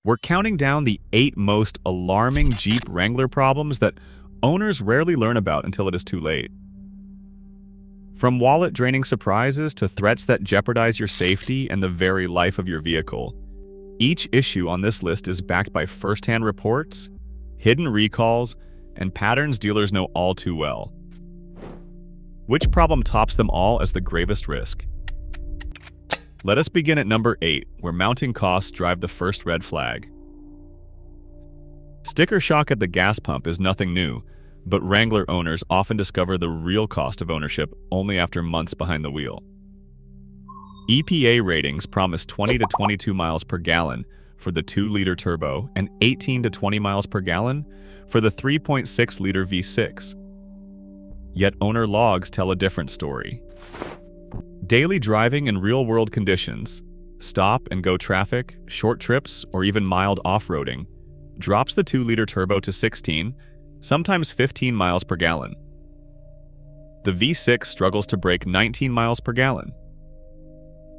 We're counting down the 8 most alarming Jeep Wrangler problems that owners rarely learn about until it is too late. From wallet-draining surprises to threats that jeopardize your safety and the very life of your vehicle, each issue on this list is backed by first-hand reports, hidden recalls, and patterns dealers know all too well. Which problem tops them all as the gravest risk? Let us begin at number 8, where mounting costs drive the first red flag. Sticker shock at the gas pump is nothing new, but Wrangler owners often discover the real cost of ownership only after months behind the wheel. EPA ratings promise 20 to 22 miles per gallon for the 2-liter turbo and 18 to 20 miles per gallon for the 3.6-liter V6. Yet owner logs tell a different story. Daily driving in real-world conditions, stop-and-go traffic, short trips, or even mild off-roading, drops the 2-liter turbo to 16, sometimes 15 miles per gallon. The V6 struggles to break 19 miles per gallon.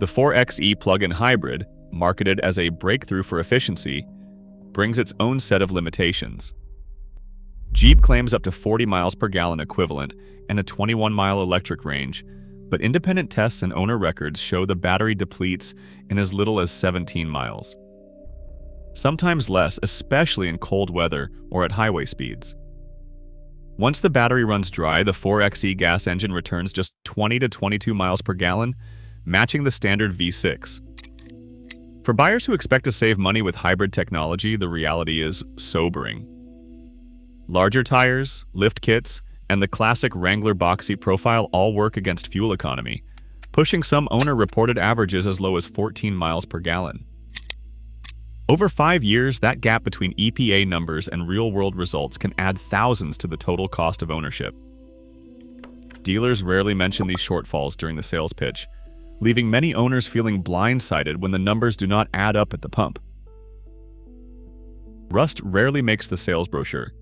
The 4xe plug-in hybrid, marketed as a breakthrough for efficiency, brings its own set of limitations. Jeep claims up to 40 miles per gallon equivalent and a 21-mile electric range, but independent tests and owner records show the battery depletes in as little as 17 miles. Sometimes less, especially in cold weather or at highway speeds. Once the battery runs dry, the 4xe gas engine returns just 20 to 22 miles per gallon, matching the standard V6. For buyers who expect to save money with hybrid technology, the reality is sobering. Larger tires, lift kits, and the classic Wrangler boxy profile all work against fuel economy, pushing some owner-reported averages as low as 14 miles per gallon. Over 5 years, that gap between EPA numbers and real-world results can add thousands to the total cost of ownership. Dealers rarely mention these shortfalls during the sales pitch, leaving many owners feeling blindsided when the numbers do not add up at the pump. Rust rarely makes the sales brochure,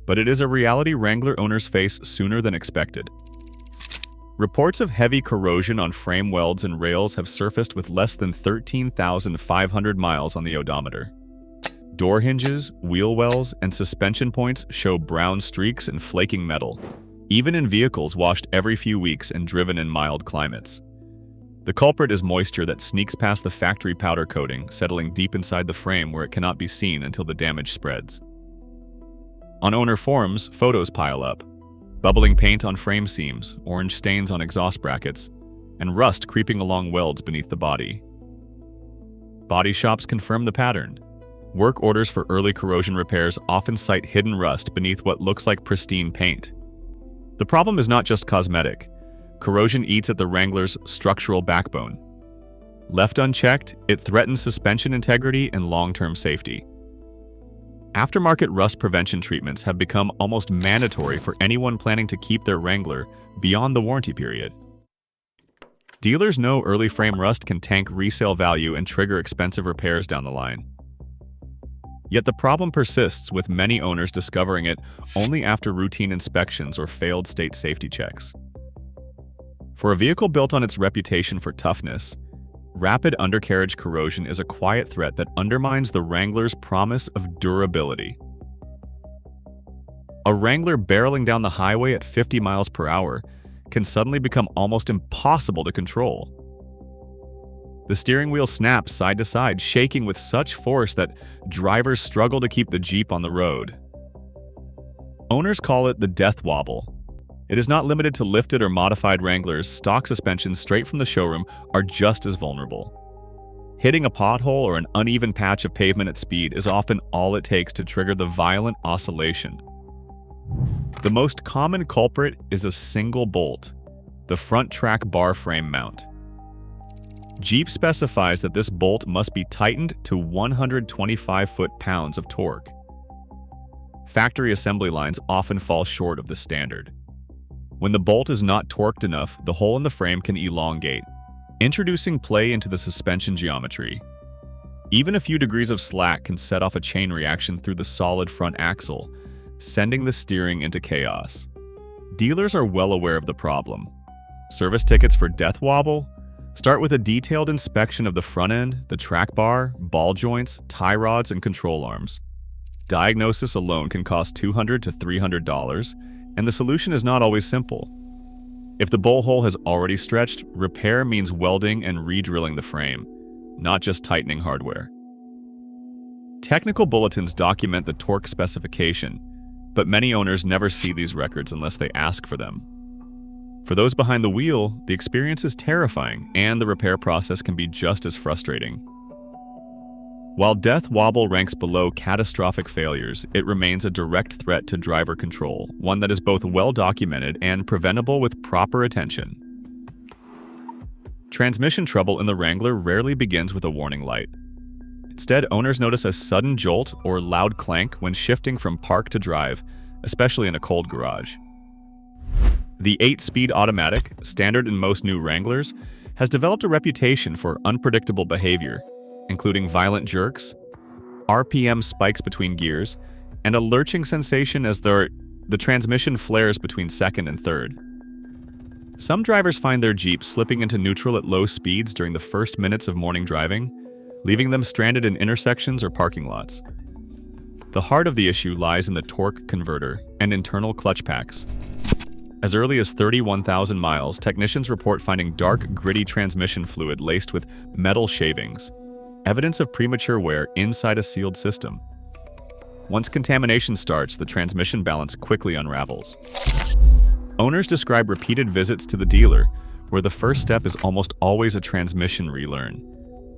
but it is a reality Wrangler owners face sooner than expected. Reports of heavy corrosion on frame welds and rails have surfaced with less than 13,500 miles on the odometer. Door hinges, wheel wells, and suspension points show brown streaks and flaking metal, even in vehicles washed every few weeks and driven in mild climates. The culprit is moisture that sneaks past the factory powder coating, settling deep inside the frame where it cannot be seen until the damage spreads. On owner forums, photos pile up. Bubbling paint on frame seams, orange stains on exhaust brackets, and rust creeping along welds beneath the body. Body shops confirm the pattern. Work orders for early corrosion repairs often cite hidden rust beneath what looks like pristine paint. The problem is not just cosmetic. Corrosion eats at the Wrangler's structural backbone. Left unchecked, it threatens suspension integrity and long-term safety. Aftermarket rust prevention treatments have become almost mandatory for anyone planning to keep their Wrangler beyond the warranty period. Dealers know early frame rust can tank resale value and trigger expensive repairs down the line. Yet the problem persists, with many owners discovering it only after routine inspections or failed state safety checks. For a vehicle built on its reputation for toughness, rapid undercarriage corrosion is a quiet threat that undermines the Wrangler's promise of durability. A Wrangler barreling down the highway at 50 miles per hour can suddenly become almost impossible to control. The steering wheel snaps side to side, shaking with such force that drivers struggle to keep the Jeep on the road. Owners call it the death wobble. It is not limited to lifted or modified Wranglers. Stock suspensions straight from the showroom are just as vulnerable. Hitting a pothole or an uneven patch of pavement at speed is often all it takes to trigger the violent oscillation. The most common culprit is a single bolt, the front track bar frame mount. Jeep specifies that this bolt must be tightened to 125 foot-pounds of torque. Factory assembly lines often fall short of the standard. When the bolt is not torqued enough, the hole in the frame can elongate, introducing play into the suspension geometry. Even a few degrees of slack can set off a chain reaction through the solid front axle, sending the steering into chaos. Dealers are well aware of the problem. Service tickets for death wobble, Start with a detailed inspection of the front end, the track bar, ball joints, tie rods, and control arms. Diagnosis alone can cost $200 to $300, and the solution is not always simple. If the bowl hole has already stretched, repair means welding and re-drilling the frame, not just tightening hardware. Technical bulletins document the torque specification, but many owners never see these records unless they ask for them. For those behind the wheel, the experience is terrifying, and the repair process can be just as frustrating. While death wobble ranks below catastrophic failures, it remains a direct threat to driver control, one that is both well documented and preventable with proper attention. Transmission trouble in the Wrangler rarely begins with a warning light. Instead, owners notice a sudden jolt or loud clank when shifting from park to drive, especially in a cold garage. The 8-speed automatic, standard in most new Wranglers, has developed a reputation for unpredictable behavior, including violent jerks, RPM spikes between gears, and a lurching sensation as the transmission flares between second and third. Some drivers find their Jeep slipping into neutral at low speeds during the first minutes of morning driving, leaving them stranded in intersections or parking lots. The heart of the issue lies in the torque converter and internal clutch packs. As early as 31,000 miles, technicians report finding dark, gritty transmission fluid laced with metal shavings, evidence of premature wear inside a sealed system. Once contamination starts, the transmission balance quickly unravels. Owners describe repeated visits to the dealer, where the first step is almost always a transmission relearn,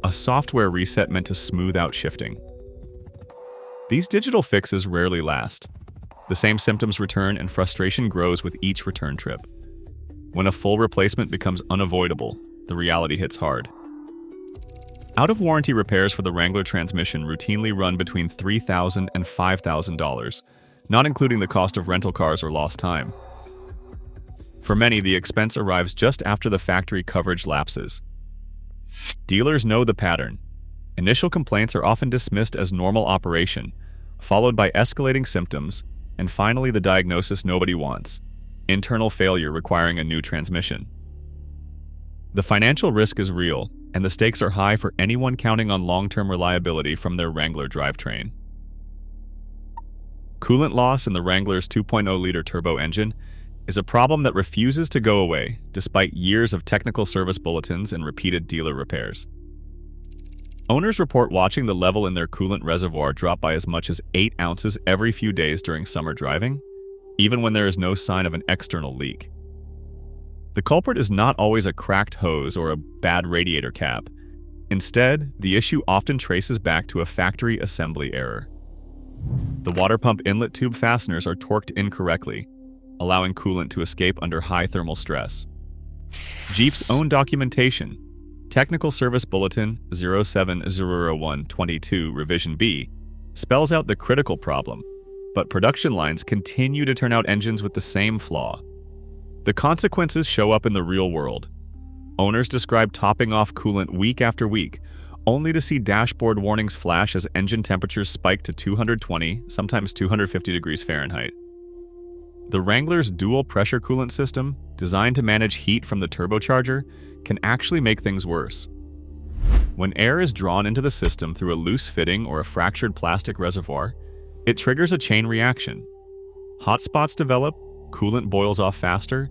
a software reset meant to smooth out shifting. These digital fixes rarely last. The same symptoms return and frustration grows with each return trip. When a full replacement becomes unavoidable, the reality hits hard. Out-of-warranty repairs for the Wrangler transmission routinely run between $3,000 and $5,000, not including the cost of rental cars or lost time. For many, the expense arrives just after the factory coverage lapses. Dealers know the pattern. Initial complaints are often dismissed as normal operation, followed by escalating symptoms, and finally the diagnosis nobody wants: internal failure requiring a new transmission. The financial risk is real, and the stakes are high for anyone counting on long-term reliability from their Wrangler drivetrain. Coolant loss in the Wrangler's 2.0-liter turbo engine is a problem that refuses to go away, despite years of technical service bulletins and repeated dealer repairs. Owners report watching the level in their coolant reservoir drop by as much as 8 ounces every few days during summer driving, even when there is no sign of an external leak. The culprit is not always a cracked hose or a bad radiator cap. Instead, the issue often traces back to a factory assembly error. The water pump inlet tube fasteners are torqued incorrectly, allowing coolant to escape under high thermal stress. Jeep's own documentation, Technical Service Bulletin 070122 Revision B, spells out the critical problem, but production lines continue to turn out engines with the same flaw. The consequences show up in the real world. Owners describe topping off coolant week after week, only to see dashboard warnings flash as engine temperatures spike to 220, sometimes 250 degrees Fahrenheit. The Wrangler's dual pressure coolant system, designed to manage heat from the turbocharger, can actually make things worse. When air is drawn into the system through a loose fitting or a fractured plastic reservoir, it triggers a chain reaction. Hot spots develop, coolant boils off faster,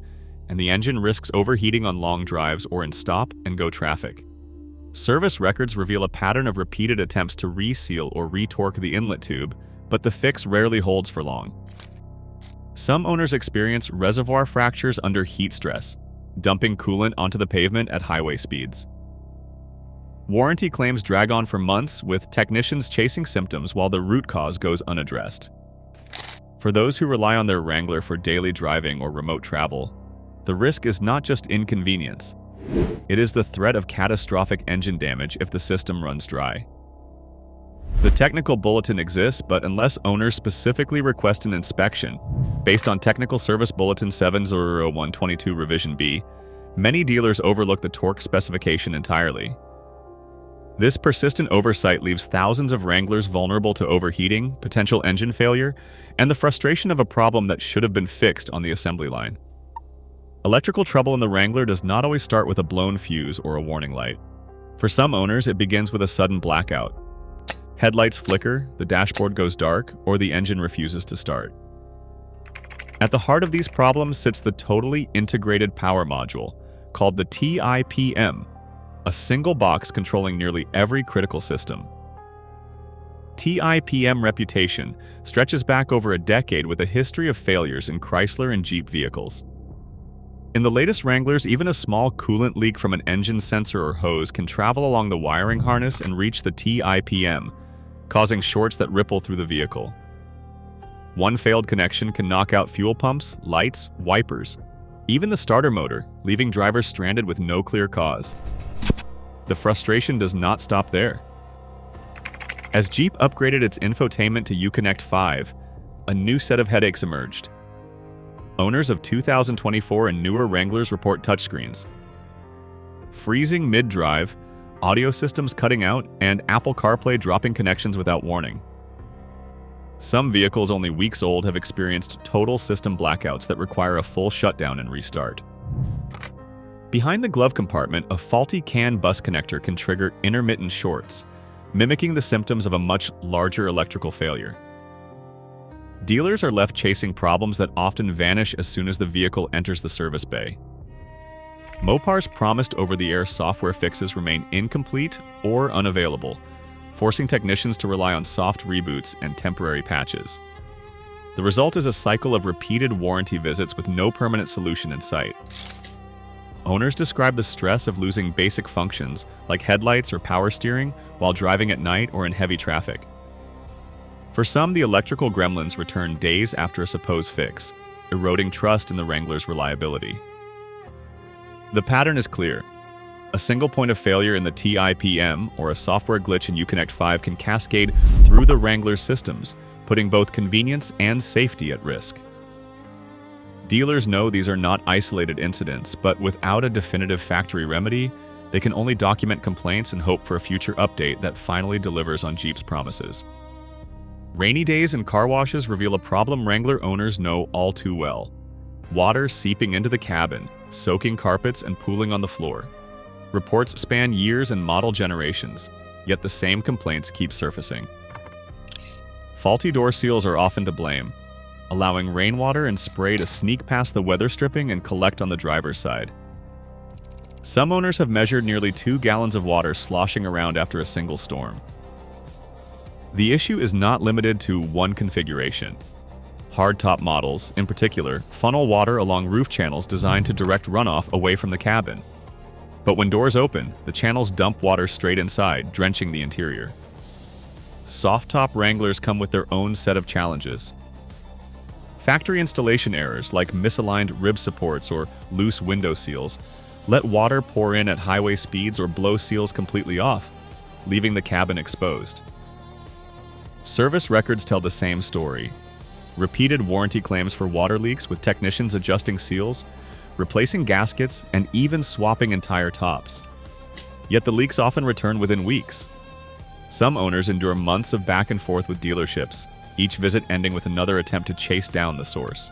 and the engine risks overheating on long drives or in stop-and-go traffic. Service records reveal a pattern of repeated attempts to reseal or retorque the inlet tube, but the fix rarely holds for long. Some owners experience reservoir fractures under heat stress, dumping coolant onto the pavement at highway speeds. Warranty claims drag on for months, with technicians chasing symptoms while the root cause goes unaddressed. For those who rely on their Wrangler for daily driving or remote travel, the risk is not just inconvenience. It is the threat of catastrophic engine damage if the system runs dry. The technical bulletin exists, but unless owners specifically request an inspection, based on Technical Service Bulletin 70122 Revision B, many dealers overlook the torque specification entirely. This persistent oversight leaves thousands of Wranglers vulnerable to overheating, potential engine failure, and the frustration of a problem that should have been fixed on the assembly line. Electrical trouble in the Wrangler does not always start with a blown fuse or a warning light. For some owners, it begins with a sudden blackout. Headlights flicker, the dashboard goes dark, or the engine refuses to start. At the heart of these problems sits the totally integrated power module, called the TIPM, a single box controlling nearly every critical system. TIPM reputation stretches back over a decade with a history of failures in Chrysler and Jeep vehicles. In the latest Wranglers, even a small coolant leak from an engine sensor or hose can travel along the wiring harness and reach the TIPM, causing shorts that ripple through the vehicle. One failed connection can knock out fuel pumps, lights, wipers, even the starter motor, leaving drivers stranded with no clear cause. The frustration does not stop there. As Jeep upgraded its infotainment to Uconnect 5, a new set of headaches emerged. Owners of 2024 and newer Wranglers report touchscreens, freezing mid-drive, audio systems cutting out, and Apple CarPlay dropping connections without warning. Some vehicles only weeks old have experienced total system blackouts that require a full shutdown and restart. Behind the glove compartment, a faulty CAN bus connector can trigger intermittent shorts, mimicking the symptoms of a much larger electrical failure. Dealers are left chasing problems that often vanish as soon as the vehicle enters the service bay. Mopar's promised over-the-air software fixes remain incomplete or unavailable, forcing technicians to rely on soft reboots and temporary patches. The result is a cycle of repeated warranty visits with no permanent solution in sight. Owners describe the stress of losing basic functions like headlights or power steering while driving at night or in heavy traffic. For some, the electrical gremlins return days after a supposed fix, eroding trust in the Wrangler's reliability. The pattern is clear. A single point of failure in the TIPM or a software glitch in Uconnect 5 can cascade through the Wrangler's systems, putting both convenience and safety at risk. Dealers know these are not isolated incidents, but without a definitive factory remedy, they can only document complaints and hope for a future update that finally delivers on Jeep's promises. Rainy days and car washes reveal a problem Wrangler owners know all too well. Water seeping into the cabin, soaking carpets and pooling on the floor. Reports span years and model generations, yet the same complaints keep surfacing. Faulty door seals are often to blame, allowing rainwater and spray to sneak past the weather stripping and collect on the driver's side. Some owners have measured nearly 2 gallons of water sloshing around after a single storm. The issue is not limited to one configuration. Hardtop models, in particular, funnel water along roof channels designed to direct runoff away from the cabin. But when doors open, the channels dump water straight inside, drenching the interior. Soft-top Wranglers come with their own set of challenges. Factory installation errors like misaligned rib supports or loose window seals let water pour in at highway speeds or blow seals completely off, leaving the cabin exposed. Service records tell the same story. Repeated warranty claims for water leaks with technicians adjusting seals, replacing gaskets, and even swapping entire tops. Yet the leaks often return within weeks. Some owners endure months of back and forth with dealerships, each visit ending with another attempt to chase down the source.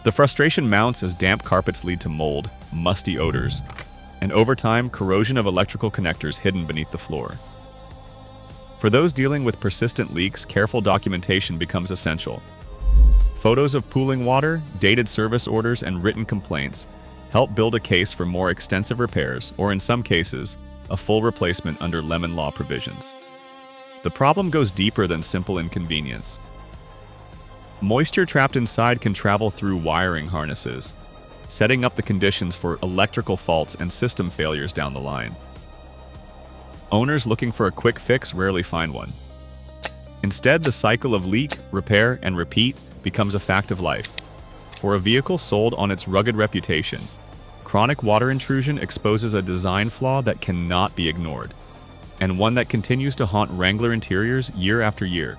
The frustration mounts as damp carpets lead to mold, musty odors, and over time, corrosion of electrical connectors hidden beneath the floor. For those dealing with persistent leaks, careful documentation becomes essential. Photos of pooling water, dated service orders, and written complaints help build a case for more extensive repairs, or in some cases, a full replacement under Lemon Law provisions. The problem goes deeper than simple inconvenience. Moisture trapped inside can travel through wiring harnesses, setting up the conditions for electrical faults and system failures down the line. Owners looking for a quick fix rarely find one. Instead, the cycle of leak, repair, and repeat becomes a fact of life. For a vehicle sold on its rugged reputation, chronic water intrusion exposes a design flaw that cannot be ignored, and one that continues to haunt Wrangler interiors year after year.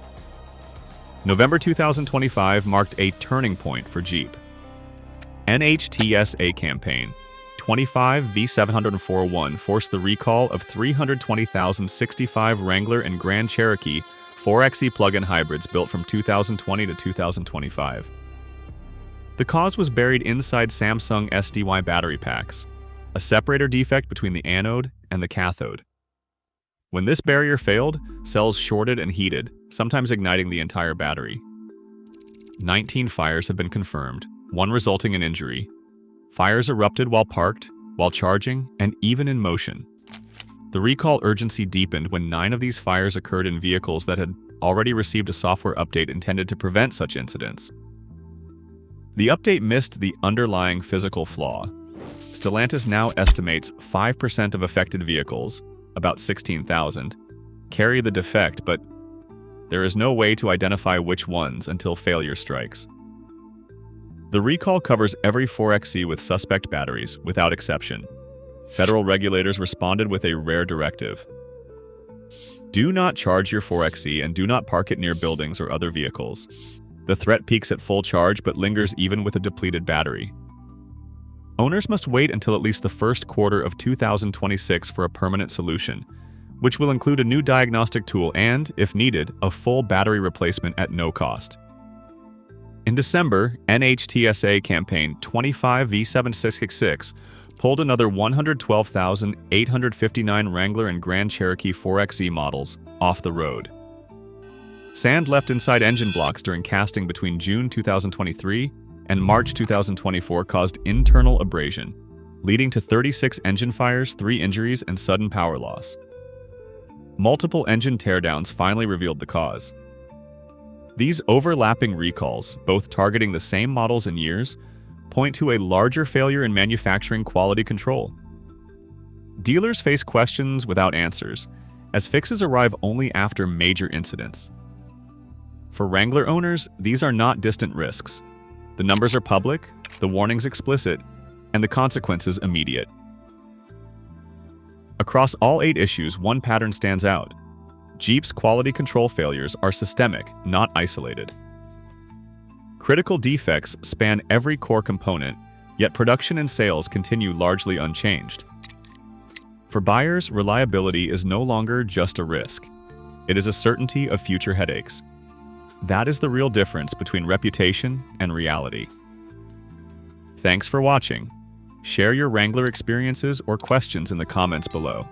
November 2025 marked a turning point for Jeep. NHTSA campaign 25 V704-1 forced the recall of 320,065 Wrangler and Grand Cherokee 4xe plug-in hybrids built from 2020 to 2025. The cause was buried inside Samsung SDY battery packs, a separator defect between the anode and the cathode. When this barrier failed, cells shorted and heated, sometimes igniting the entire battery. 19 fires have been confirmed, one resulting in injury. Fires erupted while parked, while charging, and even in motion. The recall urgency deepened when 9 of these fires occurred in vehicles that had already received a software update intended to prevent such incidents. The update missed the underlying physical flaw. Stellantis now estimates 5% of affected vehicles, about 16,000, carry the defect, but there is no way to identify which ones until failure strikes. The recall covers every 4xe with suspect batteries, without exception. Federal regulators responded with a rare directive. Do not charge your 4xe and do not park it near buildings or other vehicles. The threat peaks at full charge but lingers even with a depleted battery. Owners must wait until at least the first quarter of 2026 for a permanent solution, which will include a new diagnostic tool and, if needed, a full battery replacement at no cost. In December, NHTSA campaign 25V7666 pulled another 112,859 Wrangler and Grand Cherokee 4xe models off the road. Sand left inside engine blocks during casting between June 2023 and March 2024 caused internal abrasion, leading to 36 engine fires, 3 injuries, and sudden power loss. Multiple engine teardowns finally revealed the cause. These overlapping recalls, both targeting the same models and years, point to a larger failure in manufacturing quality control. Dealers face questions without answers, as fixes arrive only after major incidents. For Wrangler owners, these are not distant risks. The numbers are public, the warnings explicit, and the consequences immediate. Across all 8 issues, one pattern stands out. Jeep's quality control failures are systemic, not isolated. Critical defects span every core component, yet production and sales continue largely unchanged. For buyers, reliability is no longer just a risk. It is a certainty of future headaches. That is the real difference between reputation and reality. Thanks for watching. Share your Wrangler experiences or questions in the comments below.